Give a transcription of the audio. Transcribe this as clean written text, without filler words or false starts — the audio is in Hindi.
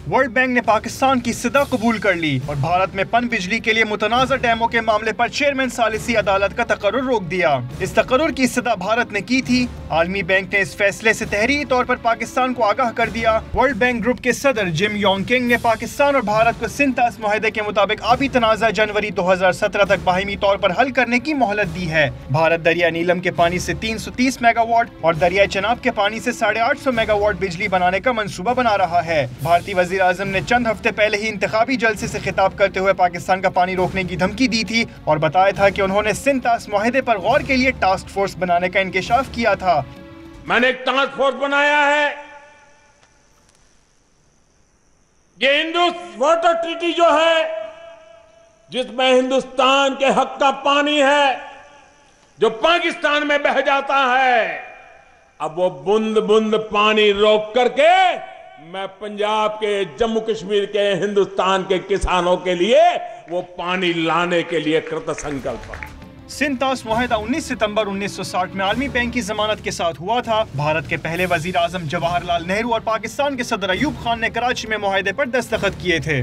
वर्ल्ड बैंक ने पाकिस्तान की सदा कबूल कर ली और भारत में पन बिजली के लिए मुतनाज़ा डैमों के मामले पर चेयरमैन सालिसी अदालत का तकर्रुर रोक दिया। इस तकर्रुर की सदा भारत ने की थी। आलमी बैंक ने इस फैसले से तहरीरी तौर पर पाकिस्तान को आगाह कर दिया। वर्ल्ड बैंक ग्रुप के सदर जिम योंग किंग ने पाकिस्तान और भारत को सिंतास मुआहदे के मुताबिक आबी तनाज़ा जनवरी 2017 तक बाहिमी तौर पर हल करने की मोहलत दी है। भारत दरिया नीलम के पानी से 330 मेगावाट और दरिया चनाब के पानी से 850 मेगावाट बिजली बनाने का मंसूबा बना रहा है। भारतीय वजीर आजम ने चंद हफ्ते पहले ही इंतखाबी जलसे से खिताब करते हुए पाकिस्तान का पानी रोकने की धमकी दी थी और बताया था कि उन्होंने सिंतास मुआहदे पर गौर के लिए टास्क फोर्स बनाने का इंकिशाफ किया था। मैंने एक टास्क फोर्स बनाया है। ये इंडस वाटर ट्रीटी जो है, जिसमें हिंदुस्तान के हक का पानी है जो पाकिस्तान में बह जाता है, अब वो बूंद बूंद पानी रोक करके मैं पंजाब के, जम्मू कश्मीर के, हिंदुस्तान के किसानों के लिए वो पानी लाने के लिए कृतसंकल्प हूं। सिंतास मुआहदा 19 सितंबर 1960 में आलमी बैंक की जमानत के साथ हुआ था। भारत के पहले वजीर आजम जवाहरलाल नेहरू और पाकिस्तान के सदर अयूब खान ने कराची में मुआहदे पर दस्तखत किए थे।